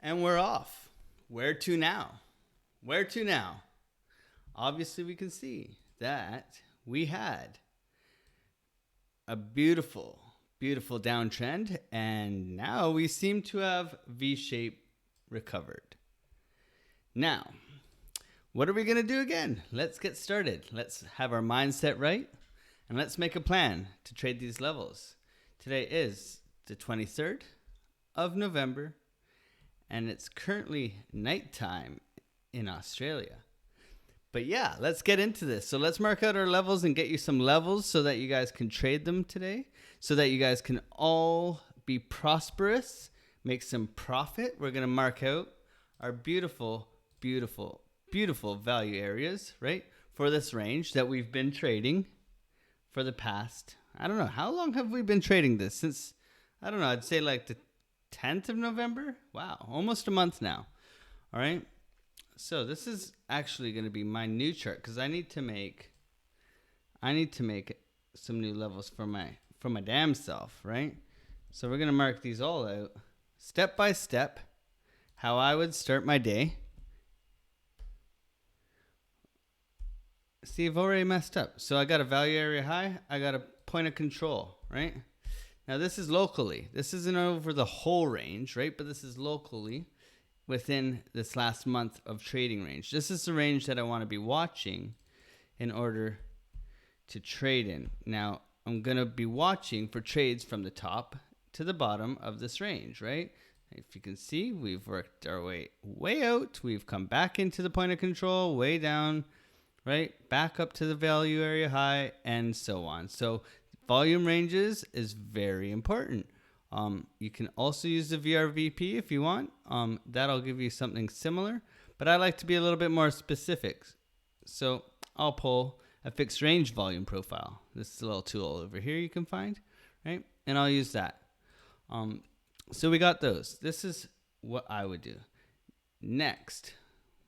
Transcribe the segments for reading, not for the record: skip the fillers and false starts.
And we're off. Where to now? Where to now? Obviously, we can see that we had a beautiful, beautiful downtrend, and now we seem to have V-shape recovered. Now, what are we going to do again? Let's get started. Let's have our mindset right, and let's make a plan to trade these levels. Today is the 23rd of November, and it's currently nighttime in Australia. But yeah, let's get into this. So let's mark out our levels and get you some levels so that you guys can trade them today, so that you guys can all be prosperous, make some profit. We're going to mark out our beautiful, beautiful, beautiful value areas, right, for this range that we've been trading for the past, I don't know, how long have we been trading this? Since, I don't know, I'd say like the 10th of November. Wow, almost a month now. All right. So this is actually going to be my new chart because I need to make some new levels for my damn self, right? So we're going to mark these all out step by step, how I would start my day. See, I've already messed up. So I got a value area high. I got a point of control, right? Now, this is locally. This isn't over the whole range, right? But this is locally within this last month of trading range. This is the range that I want to be watching in order to trade in. Now, I'm going to be watching for trades from the top to the bottom of this range, right? If you can see, we've worked our way out. We've come back into the point of control, way down, right? Back up to the value area high, and so on. So volume ranges is very important. You can also use the VRVP if you want. That'll give you something similar, but I like to be a little bit more specific. So I'll pull a fixed range volume profile. This is a little tool over here you can find, right? And I'll use that. So we got those. This is what I would do. Next,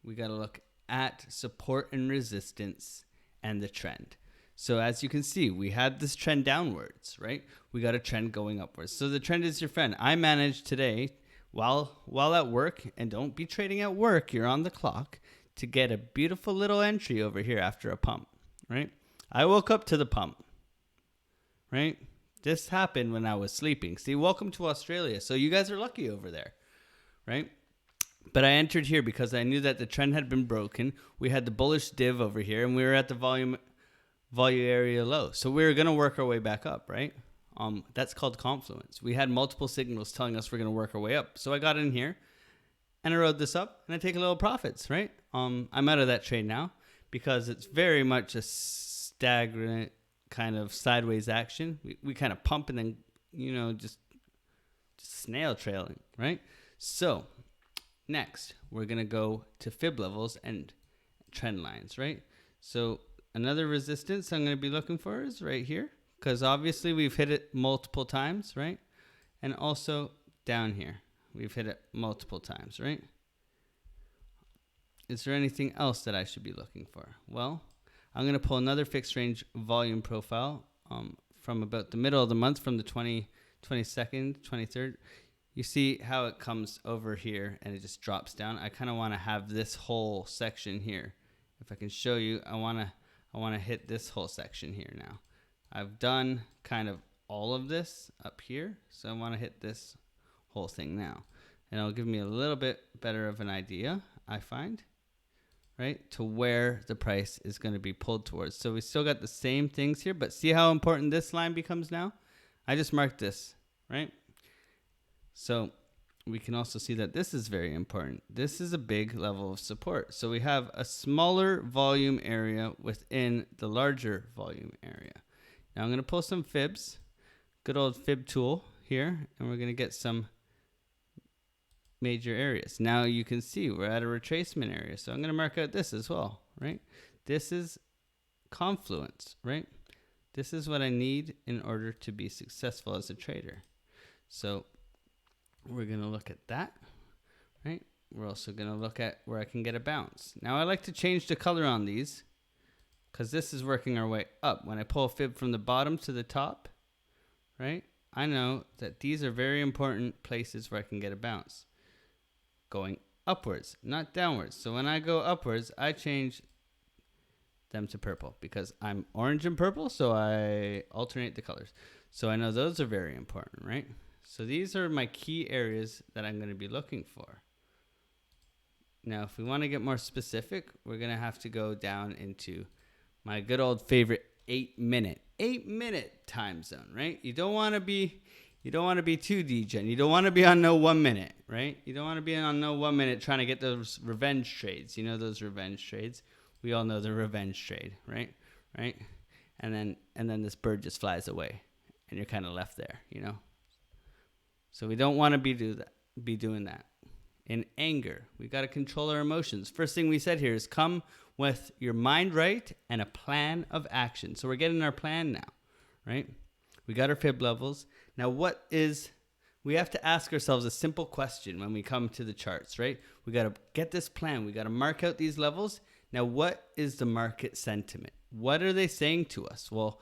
we got to look at support and resistance and the trend. So as you can see, we had this trend downwards, right? We got a trend going upwards. So the trend is your friend. I managed today while at work, and don't be trading at work, you're on the clock, to get a beautiful little entry over here after a pump, right? I woke up to the pump, right? This happened when I was sleeping. See, welcome to Australia. So you guys are lucky over there, right? But I entered here because I knew that the trend had been broken. We had the bullish div over here, and we were at the value area low. So we were going to work our way back up, right? That's called confluence. We had multiple signals telling us we're going to work our way up. So I got in here and I rode this up and I take a little profits, right? I'm out of that trade now because it's very much a stagnant kind of sideways action. We kind of pump and then, just snail trailing, right? So next, we're going to go to fib levels and trend lines, right? So another resistance I'm going to be looking for is right here, because obviously we've hit it multiple times, right? And also down here, we've hit it multiple times, right? Is there anything else that I should be looking for? Well, I'm going to pull another fixed range volume profile from about the middle of the month, from the 22nd, 23rd. You see how it comes over here and it just drops down. I kind of want to have this whole section here. If I can show you, I want to hit this whole section here now. I've done kind of all of this up here, so I want to hit this whole thing now. And it'll give me a little bit better of an idea, I find, right, to where the price is going to be pulled towards. So we still got the same things here, but see how important this line becomes now? I just marked this, right? So we can also see that this is very important. This is a big level of support. So we have a smaller volume area within the larger volume area. Now I'm going to pull some fibs, good old fib tool here, and we're going to get some major areas. Now you can see we're at a retracement area. So I'm going to mark out this as well, right? This is confluence, right? This is what I need in order to be successful as a trader. So we're going to look at that, right? We're also going to look at where I can get a bounce. Now I like to change the color on these because this is working our way up. When I pull a fib from the bottom to the top, right, I know that these are very important places where I can get a bounce. going upwards, not downwards. So when I go upwards, I change them to purple because I'm orange and purple, so I alternate the colors. So I know those are very important, right? So these are my key areas that I'm going to be looking for. Now, if we want to get more specific, we're going to have to go down into my good old favorite 8-minute time zone, right? You don't want to be too degen. You don't want to be on no 1 minute, right? You don't want to be on no 1 minute trying to get those revenge trades. You know those revenge trades? We all know the revenge trade, right? Right? And then this bird just flies away and you're kind of left there, you know? So we don't want to be doing that. In anger, we got to control our emotions. First thing we said here is come with your mind right and a plan of action. So we're getting our plan now, right? We got our fib levels. Now we have to ask ourselves a simple question when we come to the charts, right? We got to get this plan. We got to mark out these levels. Now, what is the market sentiment? What are they saying to us? Well,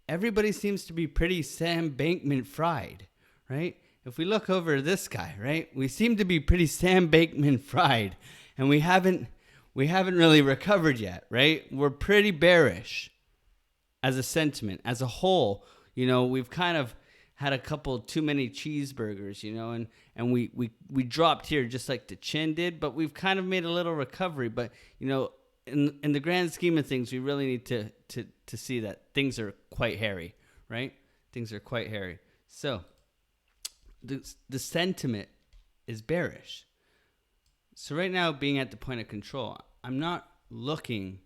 everybody seems to be pretty Sam Bankman fried, right? If we look over this guy, right, we seem to be pretty Sam Bankman fried, and we haven't really recovered yet, right? We're pretty bearish as a sentiment, as a whole. You know, we've kind of had a couple too many cheeseburgers, you know, and we dropped here just like the chin did, but we've kind of made a little recovery. But you know, in the grand scheme of things, we really need to see that things are quite hairy, right? Things are quite hairy. So the sentiment is bearish. So right now, being at the point of control, I'm not looking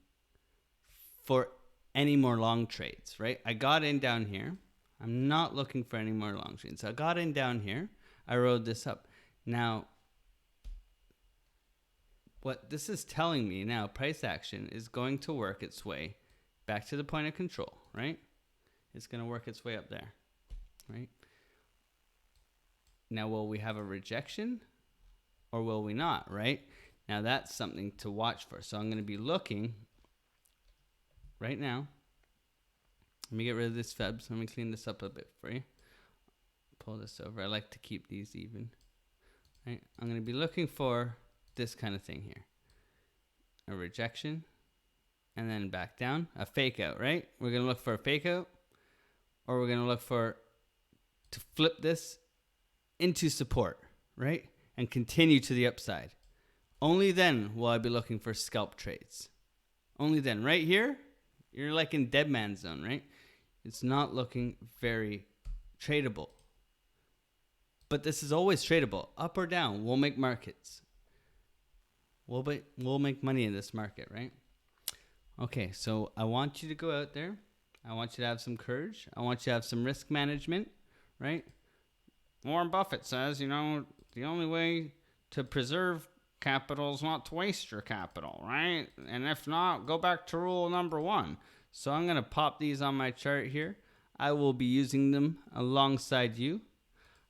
for any more long trades, right? I got in down here. I'm not looking for any more long trades. So I got in down here. I rode this up. Now, what this is telling me now, price action is going to work its way back to the point of control, right? It's going to work its way up there, right? Now, will we have a rejection or will we not, right? Now, that's something to watch for. So I'm going to be looking right now. Let me get rid of this feb. So let me clean this up a bit for you. Pull this over. I like to keep these even, right? I'm going to be looking for this kind of thing here. A rejection and then back down. A fake out, right? We're going to look for a fake out, or we're going to look to flip this into support, right? And continue to the upside. Only then will I be looking for scalp trades. Only then. Right here, you're like in dead man's zone, right? It's not looking very tradable. But this is always tradable. Up or down, we'll make markets. We'll make money in this market, right? Okay, so I want you to go out there. I want you to have some courage. I want you to have some risk management, right? Warren Buffett says, you know, the only way to preserve capital is not to waste your capital, right? And if not, go back to rule number 1. So I'm going to pop these on my chart here. I will be using them alongside you.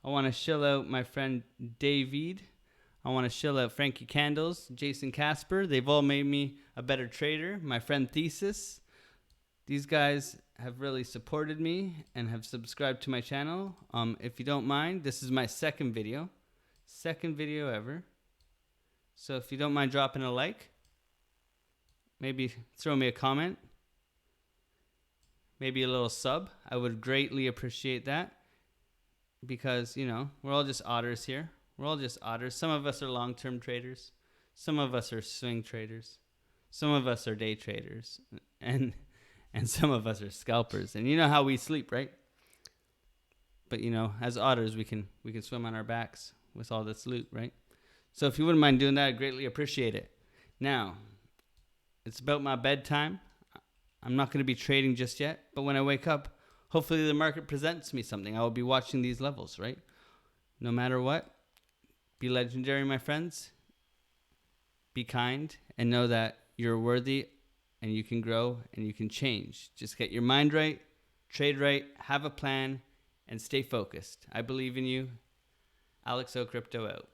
I want to shill out my friend David. I want to shill out Frankie Candles, Jason Casper. They've all made me a better trader. My friend Thesis. These guys have really supported me and have subscribed to my channel. If you don't mind, this is my second video ever. So if you don't mind dropping a like, maybe throw me a comment, maybe a little sub, I would greatly appreciate that, because, you know, we're all just otters here. We're all just otters. Some of us are long-term traders. Some of us are swing traders. Some of us are day traders. And some of us are scalpers. And you know how we sleep, right? But, you know, as otters, we can swim on our backs with all this loot, right? So if you wouldn't mind doing that, I'd greatly appreciate it. Now, it's about my bedtime. I'm not going to be trading just yet. But when I wake up, hopefully the market presents me something. I will be watching these levels, right? No matter what, be legendary, my friends. Be kind and know that you're worthy and you can grow and you can change. Just get your mind right, trade right, have a plan, and stay focused. I believe in you. Alex O Crypto out.